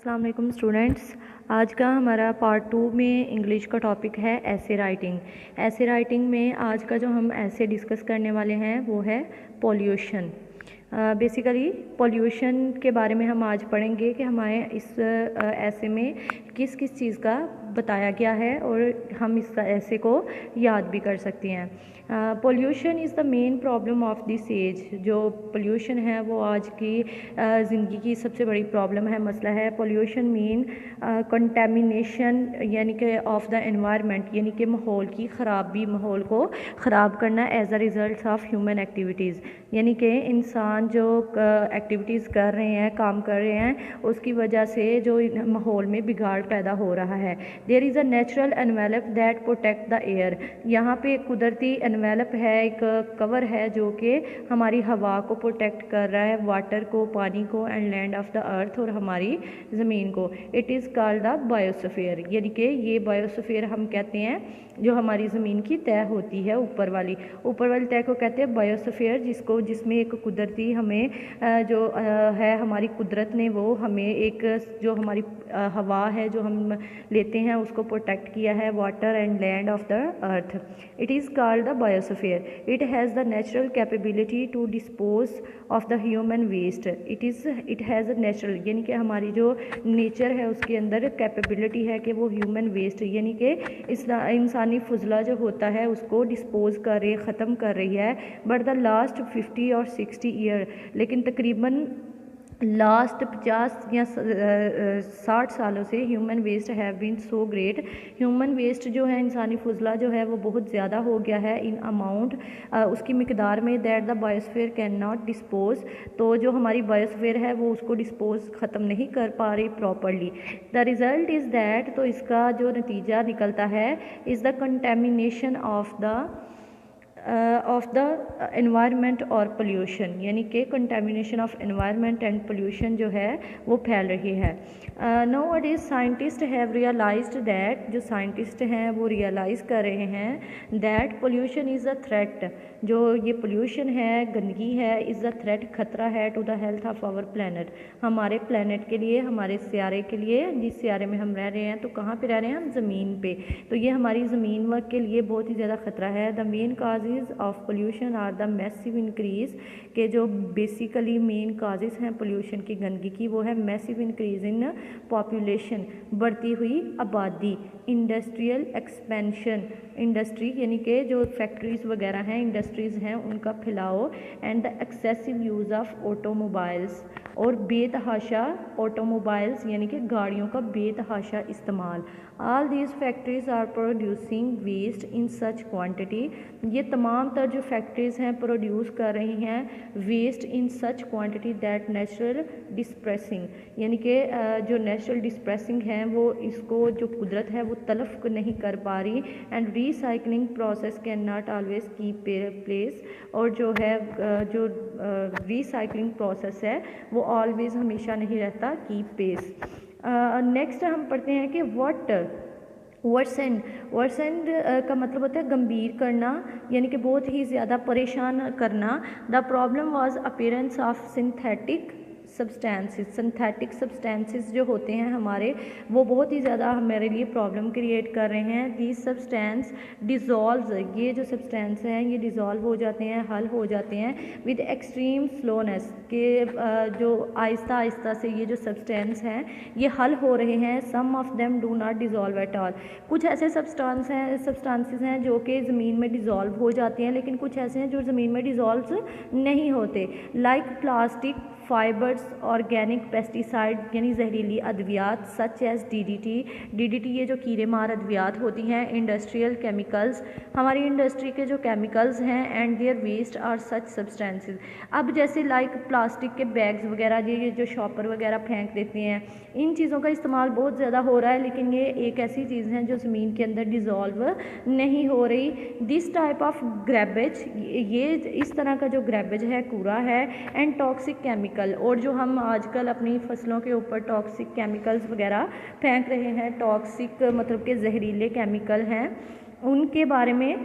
अस्सलाम वालेकुम स्टूडेंट्स। आज का हमारा पार्ट 2 में इंग्लिश का टॉपिक है ऐसे राइटिंग। ऐसे राइटिंग में आज का जो हम ऐसे डिस्कस करने वाले हैं वो है पोल्यूशन। बेसिकली पोल्यूशन के बारे में हम आज पढ़ेंगे कि हमारे इस ऐसे में किस किस चीज़ का बताया गया है और हम इस ऐसे को याद भी कर सकते हैं। Pollution is the main problem of this age. जो पोल्यूशन है वो आज की ज़िंदगी की सबसे बड़ी प्रॉब्लम है, मसला है। पोल्यूशन मीन कंटेमिनेशन यानी कि ऑफ द एनवायरनमेंट, यानी कि माहौल की ख़राबी, माहौल को ख़राब करना as a result of human activities. यानी कि इंसान जो एक्टिविटीज़ कर रहे हैं, काम कर रहे हैं, उसकी वजह से जो माहौल में बिगाड़ पैदा हो रहा है। There is a natural envelope that protect the air. यहाँ पे एक कुदरती एनवेलप है, एक कवर है जो कि हमारी हवा को प्रोटेक्ट कर रहा है, वाटर को, पानी को, एंड लैंड ऑफ द अर्थ, और हमारी ज़मीन को। It is called the biosphere. यानी कि ये बायोस्फीयर हम कहते हैं जो हमारी ज़मीन की तह होती है, ऊपर वाली तह को कहते हैं बायोस्फीयर, जिसमें एक कुदरती हमें जो है हमारी कुदरत ने वो हमें एक जो हमारी हवा है जो हम लेते हैं उसको प्रोटेक्ट किया है, water and land of the earth. It is called the biosphere. It has the natural capability to dispose of the human waste. It has a natural, यानी कि हमारी जो नेचर है उसके अंदर कैपेबिलिटी है कि वो ह्यूमन वेस्ट यानी कि इंसानी फजला जो होता है उसको डिस्पोज कर रही है, ख़त्म कर रही है। बट द लास्ट 50 और 60 ईयर, लेकिन तकरीबन लास्ट 50 या 60 सालों से human waste have been so great. Human waste जो है, इंसानी फजला जो है वो बहुत ज़्यादा हो गया है इन अमाउंट, उसकी मिकदार में, that the biosphere can not dispose. तो जो हमारी बायोस्फीयर है वो उसको डिस्पोज ख़त्म नहीं कर पा रही properly. The result is that, तो इसका जो नतीजा निकलता है, is the contamination of the environment और पोल्यूशन, यानी कि contamination of environment and pollution जो है वो फैल रही है। Nowadays scientist have realised that, जो साइंटिस्ट हैं वो रियलाइज़ कर रहे हैं that pollution is a threat. जो ये पोल्यूशन है, गंदगी है, इज़ अ थ्रेट, खतरा है to the health of our planet, हमारे प्लानट के लिए, हमारे सियारे के लिए, जिस सियारे में हम रह रहे हैं। तो कहाँ पे रह रहे हैं हम? ज़मीन पे। तो ये हमारी ज़मीन वर्क के लिए बहुत ही ज़्यादा ख़तरा है। The main causes of pollution are the massive increase, के जो बेसिकली मेन काजेज़ हैं पोल्यूशन की, गंदगी की, वो है मैसिव इंक्रीज़ इन पॉपुलेशन, बढ़ती हुई आबादी, इंडस्ट्रियल एक्सपेंशन, इंडस्ट्री यानी कि जो फैक्ट्रीज़ वगैरह हैं, इंडस्ट्रीज़ हैं, उनका फैलाव, and the excessive use of automobiles, और बेतहाशा ऑटोमोबाइल्स यानी कि गाड़ियों का बेतहाशा इस्तेमाल। All these factories are producing waste in such quantity, ये तमाम तर जो फैक्ट्रीज़ हैं प्रोड्यूस कर रही हैं waste in such quantity that natural dispersing, यानी कि जो नेचुरल डिस्प्रेसिंग है वो इसको जो कुदरत है वो तलफ नहीं कर पा रही। And recycling process can not always keep place, और जो है जो रीसाइकलिंग प्रोसेस है वो ऑलवेज हमेशा नहीं रहता कीप पेस। नेक्स्ट हम पढ़ते हैं कि वर्सेंड का मतलब होता है गंभीर करना, यानी कि बहुत ही ज़्यादा परेशान करना। The problem was appearance of synthetic substances जो होते हैं हमारे, वो बहुत ही ज़्यादा हमारे लिए प्रॉब्लम क्रिएट कर रहे हैं। दीज सब्सटेंस डिज़ोल्व, ये जो सब्सटेंस हैं ये डिज़ोल्व हो जाते हैं, हल हो जाते हैं विद एक्सट्रीम स्लोनेस, के जो आहिस्ता आहिस्ता से ये जो सब्सटेंस हैं ये हल हो रहे हैं। Some of them do not dissolve at all, कुछ ऐसे सब्सटेंसेस हैं जो कि ज़मीन में डिज़ोल्व हो जाते हैं, लेकिन कुछ ऐसे हैं जो ज़मीन में डिज़ोल्व नहीं होते। Like plastic, fibres, organic pesticide यानी जहरीली अद्वियात, सच एज डीडीटी ये जो कीड़े मार अद्वियात होती हैं। इंडस्ट्रियल केमिकल्स, हमारी इंडस्ट्री के जो केमिकल्स हैं, and their waste are such substances. अब जैसे लाइक प्लास्टिक के बैग्स वगैरह, ये जो शॉपर वगैरह फेंक देते हैं, इन चीज़ों का इस्तेमाल बहुत ज़्यादा हो रहा है, लेकिन ये एक ऐसी चीज़ है जो ज़मीन के अंदर डिज़ोल्व नहीं हो रही। दिस टाइप ऑफ ग्रैबेज, ये इस तरह का जो ग्रैबेज है, कूड़ा है, एंड टॉक्सिक केमिकल, और जो हम आजकल अपनी फसलों के ऊपर टॉक्सिक केमिकल्स वगैरह फेंक रहे हैं, टॉक्सिक मतलब के जहरीले केमिकल हैं, उनके बारे में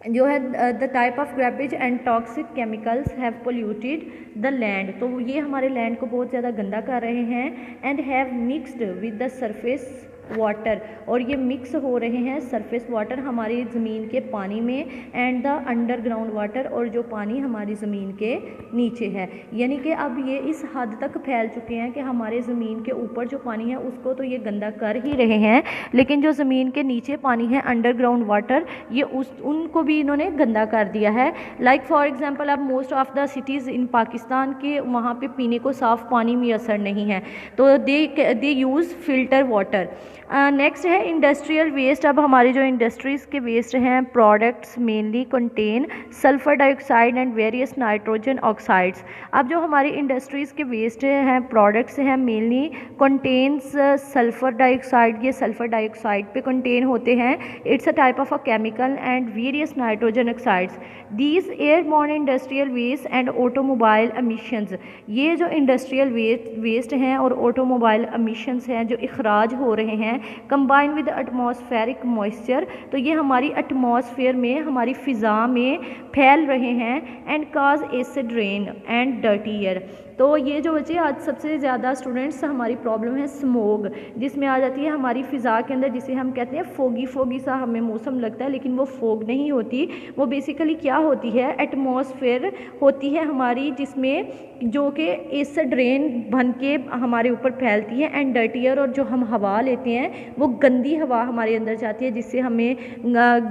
जो है the type of garbage and toxic chemicals have polluted the land, तो ये हमारे लैंड को बहुत ज़्यादा गंदा कर रहे हैं। And have mixed with the surface water, और ये मिक्स हो रहे हैं सरफेस वाटर हमारी ज़मीन के पानी में, एंड द अंडरग्राउंड वाटर, और जो पानी हमारी ज़मीन के नीचे है। यानी कि अब ये इस हद तक फैल चुके हैं कि हमारे ज़मीन के ऊपर जो पानी है उसको तो ये गंदा कर ही रहे हैं, लेकिन जो ज़मीन के नीचे पानी है अंडरग्राउंड वाटर, ये उनको भी इन्होंने गंदा कर दिया है। लाइक फॉर एग्जांपल अब most of the cities in Pakistan के वहाँ पे पीने को साफ़ पानी मैसर नहीं है, तो they use filter water. Next है इंडस्ट्रियल वेस्ट। अब हमारे जो इंडस्ट्रीज़ के वेस्ट हैं, products mainly contain sulphur dioxide and various nitrogen oxides. अब जो हमारी इंडस्ट्रीज़ के वेस्ट हैं, प्रोडक्ट्स हैं, मेनली कंटेन्स सल्फ़र डाइऑक्साइड, ये सल्फ़र डाइऑक्साइड पे कंटेन होते हैं। It's a type of a chemical and various nitrogen oxides. These airborne industrial waste and automobile emissions, ये जो इंडस्ट्रियल वेस्ट हैं और ऑटोमोबाइल एमिशंस हैं जो इखराज हो रहे हैं, कंबाइन विद एटमॉस्फेरिक मॉइस्चर, तो ये हमारी एटमॉस्फेयर में, हमारी फ़िज़ा में फैल रहे हैं। And cause acid rain and dirty air, तो ये जो बच्चे आज सबसे ज़्यादा स्टूडेंट्स हमारी प्रॉब्लम है स्मोग, जिसमें आ जाती है हमारी फ़िज़ा के अंदर, जिसे हम कहते हैं फोगी सा हमें मौसम लगता है, लेकिन वो फोग नहीं होती। वो बेसिकली क्या होती है, एटमॉस्फेयर होती है हमारी, जिसमें जो कि एसिड रेन बन के हमारे ऊपर फैलती है, एंड डर्टी एयर, और जो हम हवा लेते हैं वो गंदी हवा हमारे अंदर जाती है, जिससे हमें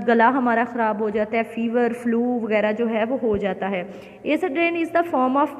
गला हमारा ख़राब हो जाता है, फीवर फ्लू वगैरह जो है वो हो जाता है। Acid rain is the form of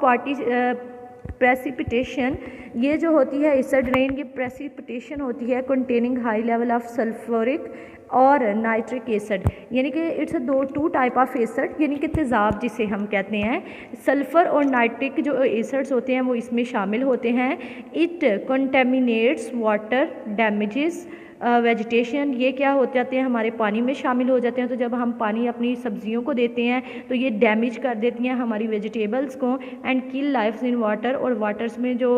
precipitation, ये जो होती है एसिड रेन की प्रेसिपिटेशन होती है containing high level of sulphuric और नाइट्रिक एसिड, यानी कि it's two type of acid, यानी कि तेज़ाब जिसे हम कहते हैं। सल्फ़र और नाइट्रिक जो एसिड्स होते हैं वो इसमें शामिल होते हैं। It contaminants water, damages vegetation, ये क्या हो जाते हैं हमारे पानी में शामिल हो जाते हैं। तो जब हम पानी अपनी सब्जियों को देते हैं तो ये डैमेज कर देती हैं हमारी वेजिटेबल्स को। And kill lifes in water, और वाटर्स में जो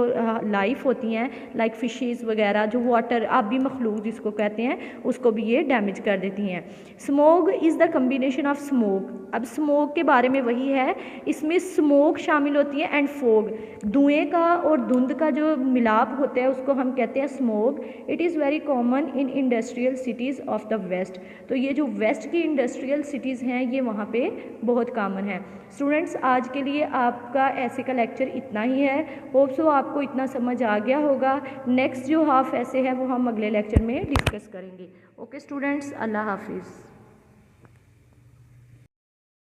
लाइफ होती हैं लाइक फिशेस वगैरह, जो वाटर आबी मखलूक जिसको कहते हैं, उसको भी ये डैमेज कर देती हैं। Smoke is the combination of smoke, अब स्मोक के बारे में वही है, इसमें स्मोक शामिल होती है एंड फोग, धुएँ का और धुंध का जो मिलाप होता है उसको हम कहते हैं smoke. It is very common in industrial cities of the west, तो ये जो वेस्ट की इंडस्ट्रियल सिटीज़ हैं ये वहाँ पे बहुत कॉमन है। स्टूडेंट्स आज के लिए आपका ऐसे का लेक्चर इतना ही है। होप सो आपको इतना समझ आ गया होगा। नेक्स्ट जो हाफ ऐसे है वो हम अगले लेक्चर में डिस्कस करेंगे। ओके स्टूडेंट्स, अल्लाह हाफिज़।